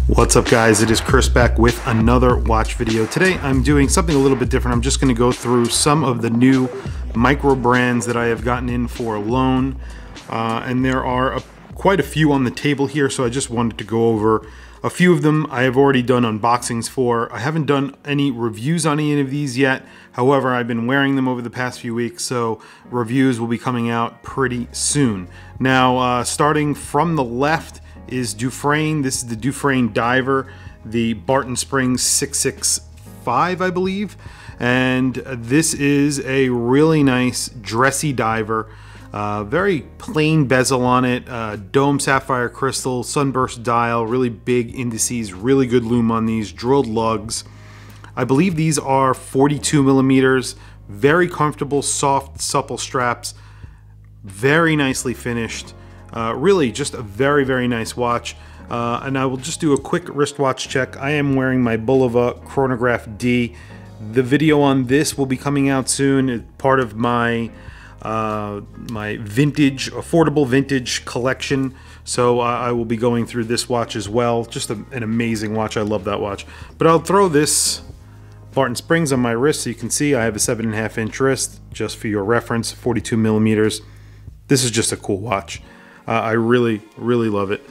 What's up guys, it is Chris back with another watch video. Today I'm doing something a little bit different. I'm just going to go through some of the new micro brands that I have gotten in for a loan. And there are quite a few on the table here, so I just wanted to go over a few of them. I have already done unboxings for. I haven't done any reviews on any of these yet. However, I've been wearing them over the past few weeks, so reviews will be coming out pretty soon. Now, starting from the left is Dufresne. This is the Dufresne Diver, the Barton Springs 665, I believe. And this is a really nice dressy diver. Very plain bezel on it, dome sapphire crystal, sunburst dial, really big indices, really good lume on these, drilled lugs. I believe these are 42 millimeters, very comfortable, soft, supple straps, very nicely finished. Really just a very, very nice watch. And I will just do a quick wristwatch check. I am wearing my Bulova Chronograph D. The video on this will be coming out soon. It's part of my my vintage, affordable vintage collection. So I will be going through this watch as well. Just an amazing watch. I love that watch. But I'll throw this Barton Springs on my wrist so you can see I have a 7.5 inch wrist, just for your reference, 42 millimeters. This is just a cool watch. I really, really love it.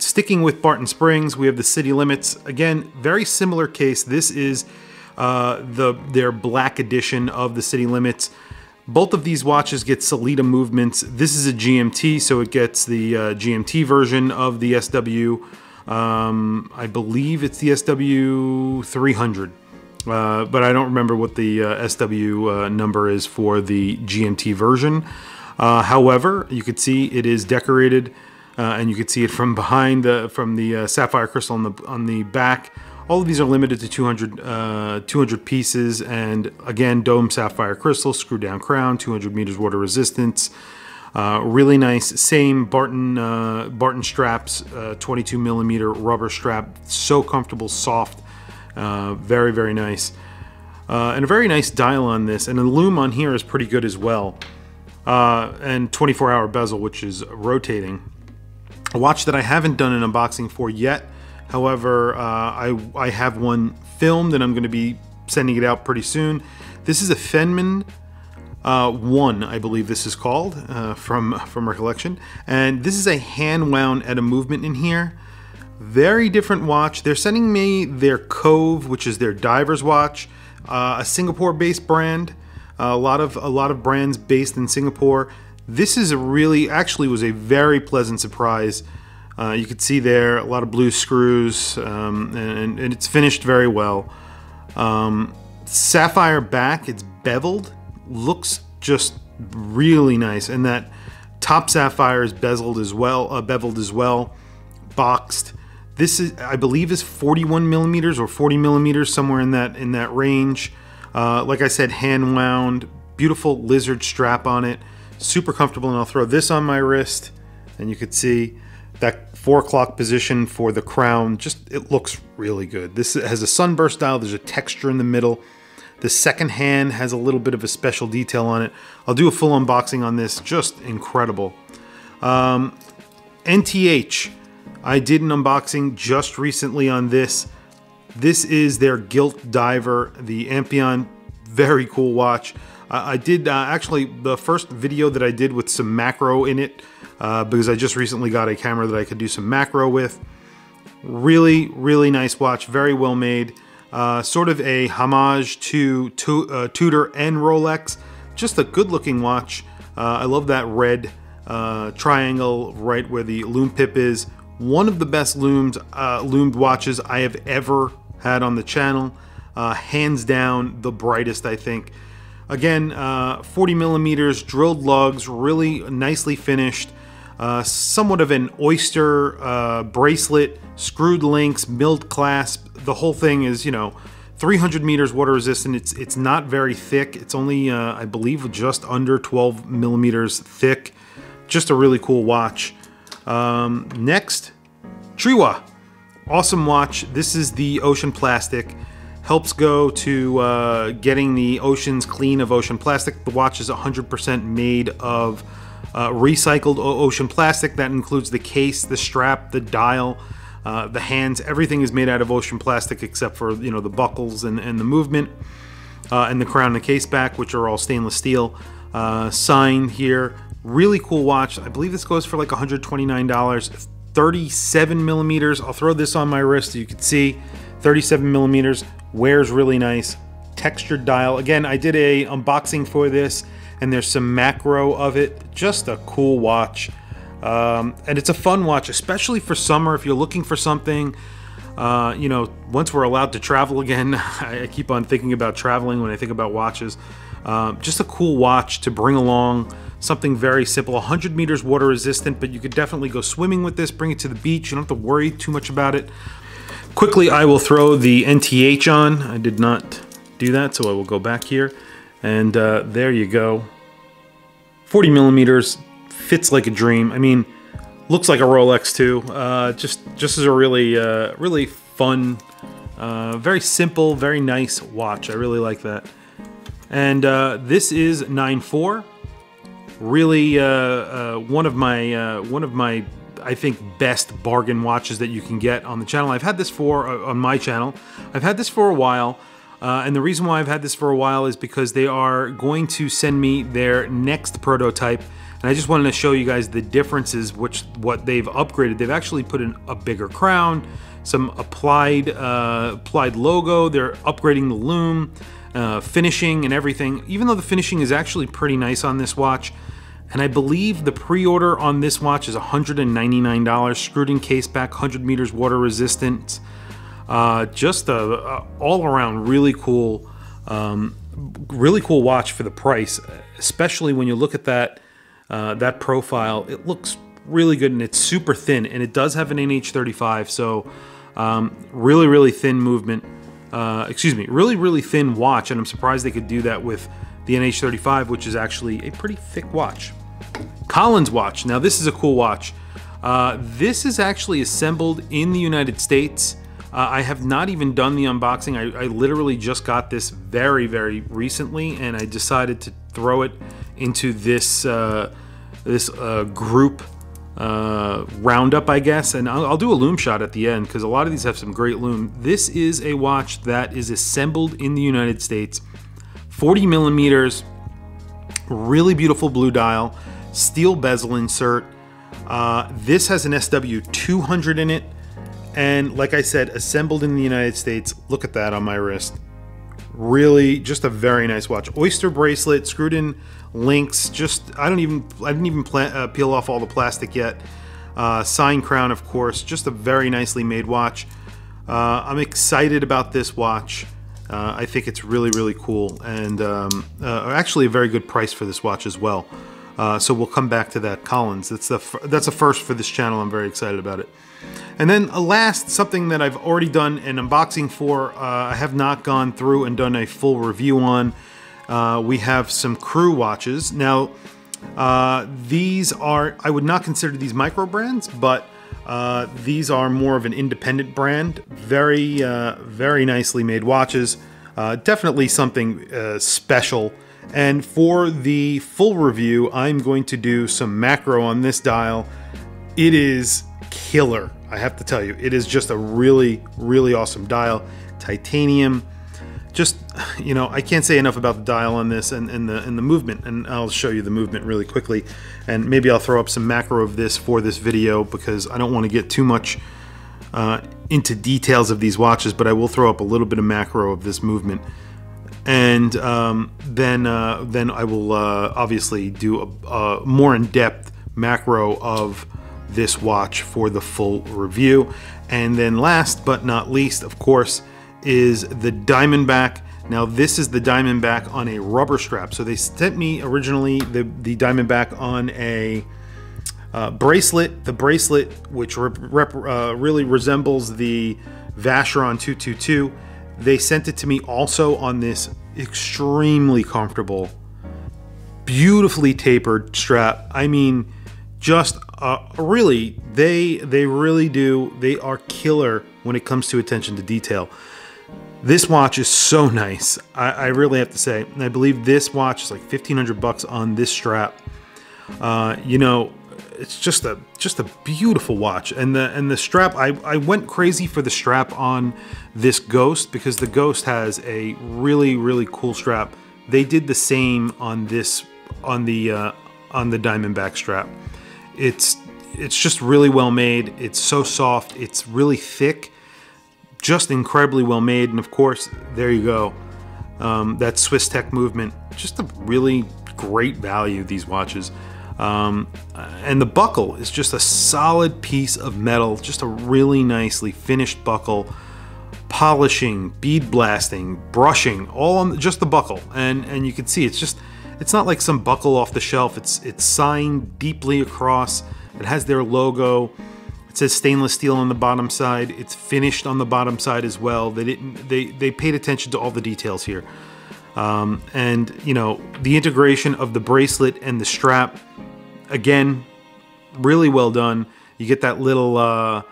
Sticking with Barton Springs, we have the City Limits. Again, very similar case. This is their black edition of the City Limits. Both of these watches get Sellita movements. This is a GMT, so it gets the GMT version of the SW. I believe it's the SW 300. But I don't remember what the SW number is for the GMT version. However, you could see it is decorated, and you could see it from behind, from the sapphire crystal on the back. All of these are limited to 200 pieces, and again, dome sapphire crystal, screw down crown, 200 meters water resistance. Really nice. Same Barton straps, 22 millimeter rubber strap, so comfortable, soft, very, very nice, and a very nice dial on this, and the lume on here is pretty good as well. And 24-hour bezel, which is rotating. A watch that I haven't done an unboxing for yet. However, I have one filmed and I'm going to be sending it out pretty soon. This is a Fenman 1, I believe this is called, from recollection. And this is a hand-wound at a movement in here. Very different watch. They're sending me their Cove, which is their diver's watch, a Singapore-based brand. A lot of brands based in Singapore. This is actually was a very pleasant surprise. You could see there a lot of blue screws, and it's finished very well. Sapphire back, it's beveled, looks just really nice, and that top sapphire is beveled as well, boxed. This is, I believe, is 41 millimeters or 40 millimeters, somewhere in that range. Like I said, hand wound, beautiful lizard strap on it, super comfortable. And I'll throw this on my wrist, and you could see that 4 o'clock position for the crown. Just, it looks really good. This has a sunburst dial. There's a texture in the middle. The second hand has a little bit of a special detail on it. I'll do a full unboxing on this. Just incredible. NTH, I did an unboxing just recently on this. This is their Gilt Diver, the Amphion. Very cool watch. I did actually the first video that I did with some macro in it, because I just recently got a camera that I could do some macro with. Really, really nice watch. Very well made. Sort of a homage to Tudor and Rolex. Just a good looking watch. I love that red triangle right where the lume pip is. One of the best loomed watches I have ever had on the channel. Hands down the brightest, I think. Again, 40 millimeters, drilled lugs, really nicely finished. Somewhat of an oyster bracelet, screwed links, milled clasp. The whole thing is, 300 meters water resistant. It's not very thick. It's only, I believe, just under 12 millimeters thick. Just a really cool watch. Next, Triwa. Awesome watch. This is the ocean plastic. Helps go to getting the oceans clean of ocean plastic. The watch is 100% made of recycled ocean plastic. That includes the case, the strap, the dial. The hands, everything is made out of ocean plastic except for, you know, the buckles and the movement, and the crown and the case back, which are all stainless steel. Signed here. Really cool watch. I believe this goes for like $129. 37 millimeters. I'll throw this on my wrist so you can see. 37 millimeters. Wears really nice. Textured dial. Again, I did a unboxing for this, and there's some macro of it. Just a cool watch. And it's a fun watch, especially for summer if you're looking for something. You know, once we're allowed to travel again, I keep on thinking about traveling when I think about watches. Just a cool watch to bring along. Something very simple. 100 meters water resistant, but you could definitely go swimming with this, bring it to the beach. You don't have to worry too much about it. Quickly, I will throw the NTH on. I did not do that, so I will go back here. And there you go. 40 millimeters, fits like a dream. I mean, looks like a Rolex too. Just is a really, really fun, very simple, very nice watch. I really like that. And this is 9/4. Really, one of my I think best bargain watches that you can get on the channel. I've had this for on my channel. I've had this for a while, and the reason why I've had this for a while is because they are going to send me their next prototype, and I just wanted to show you guys the differences, what they've upgraded. They've actually put in a bigger crown, some applied logo. They're upgrading the lume, finishing and everything. Even though the finishing is actually pretty nice on this watch. And I believe the pre-order on this watch is $199, screwed in case back, 100 meters water resistant. Just a all-around really cool watch for the price, especially when you look at that profile. It looks really good, and it's super thin, and it does have an NH35, so really, really thin movement. Really, really thin watch, and I'm surprised they could do that with the NH35, which is actually a pretty thick watch. Collins watch. Now this is a cool watch. This is actually assembled in the United States. I have not even done the unboxing. I literally just got this very, very recently, and I decided to throw it into this group roundup, I guess. And I'll do a lume shot at the end because a lot of these have some great lume. This is a watch that is assembled in the United States. 40 millimeters, really beautiful blue dial, steel bezel insert. This has an SW200 in it, and like I said, assembled in the United States. Look at that on my wrist. Really, just a very nice watch. Oyster bracelet, screwed in links. Just I didn't even peel off all the plastic yet. Sign crown, of course. Just a very nicely made watch. I'm excited about this watch. I think it's really, really cool, and actually a very good price for this watch as well. So we'll come back to that. Collins, that's a first for this channel. I'm very excited about it. And then last, something that I've already done an unboxing for, I have not gone through and done a full review on. We have some Crew watches. Now, these are, I would not consider these micro brands, but these are more of an independent brand. Very, very nicely made watches. Definitely something special. And for the full review, I'm going to do some macro on this dial. It is killer, I have to tell you. It is just a really, really awesome dial. Titanium. Just, you know, I can't say enough about the dial on this and the movement, and I'll show you the movement really quickly. And maybe I'll throw up some macro of this for this video because I don't want to get too much into details of these watches, but I will throw up a little bit of macro of this movement. And then I will obviously do a more in-depth macro of this watch for the full review. And then last but not least, of course, is the Diamondback. Now this is the Diamondback on a rubber strap. So they sent me originally the Diamondback on a bracelet. The bracelet, which really resembles the Vacheron 222. They sent it to me also on this extremely comfortable, beautifully tapered strap. I mean, just really, they really do. They are killer when it comes to attention to detail. This watch is so nice. I really have to say. I believe this watch is like 1,500 bucks on this strap. You know, it's just a beautiful watch, and the strap. I went crazy for the strap on this Ghost because the Ghost has a really cool strap. They did the same on this on the Diamondback strap. It's just really well made. It's so soft. It's really thick. Just incredibly well made. And of course, there you go. That Swiss Tech movement. Just a really great value, these watches. And the buckle is just a solid piece of metal. Just a really nicely finished buckle. Polishing, bead blasting, brushing, all on just the buckle. And you can see it's not like some buckle off the shelf. It's signed deeply across. It has their logo. It says stainless steel on the bottom side. It's finished on the bottom side as well. They paid attention to all the details here. And you know, the integration of the bracelet and the strap, again, really well done. You get that little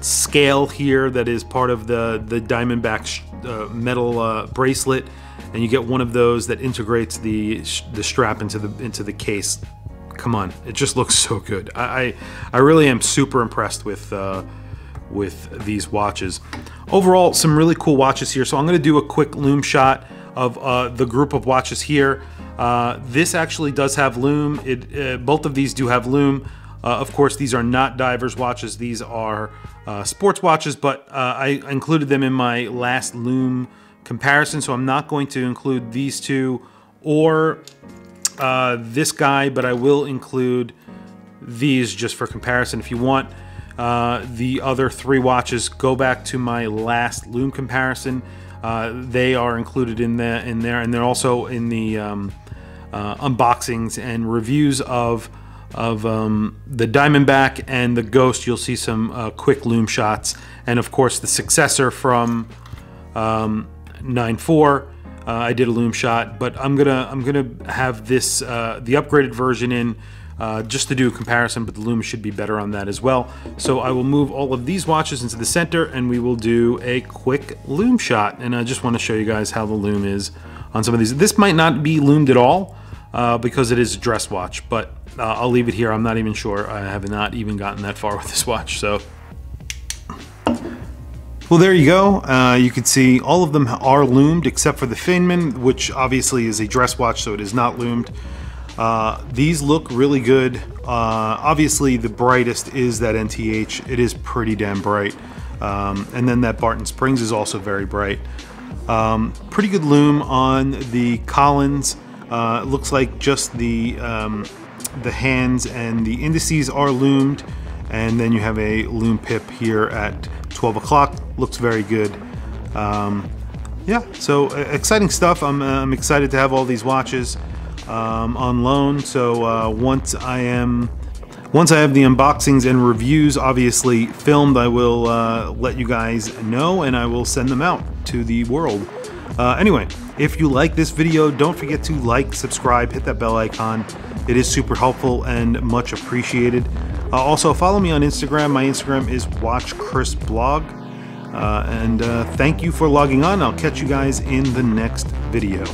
scale here that is part of the Diamondback metal bracelet, and you get one of those that integrates the strap into the case. Come on, it just looks so good. I really am super impressed with these watches. Overall, some really cool watches here. So I'm going to do a quick lume shot of the group of watches here. This actually does have lume. Both of these do have lume. Of course, these are not divers watches. These are sports watches, but I included them in my last lume comparison, so I'm not going to include these two or this guy, but I will include these just for comparison. If you want the other three watches, go back to my last lume comparison. They are included in there, and they're also in the unboxings and reviews of the Diamondback and the Ghost. You'll see some quick lume shots, and of course the successor from 9.4. I did a lume shot, but I'm gonna have this the upgraded version in just to do a comparison, but the lume should be better on that as well. So I will move all of these watches into the center, and we will do a quick lume shot. And I just want to show you guys how the lume is on some of these. This might not be lumed at all because it is a dress watch, but I'll leave it here. I'm not even sure. I have not even gotten that far with this watch, so. Well, there you go. You can see all of them are lumed except for the Feynman, which obviously is a dress watch, so it is not lumed. These look really good. Obviously, the brightest is that NTH. It is pretty damn bright. And then that Barton Springs is also very bright. Pretty good lume on the Collins. It looks like just the hands and the indices are lumed. And then you have a lume pip here at 12 o'clock. Looks very good. Yeah, so exciting stuff. I'm excited to have all these watches on loan. So once I have the unboxings and reviews obviously filmed, I will let you guys know, and I will send them out to the world. Anyway, if you like this video, don't forget to like, subscribe, hit that bell icon. It is super helpful and much appreciated. Also, follow me on Instagram. My Instagram is WatchChrisBlog. And thank you for logging on. I'll catch you guys in the next video.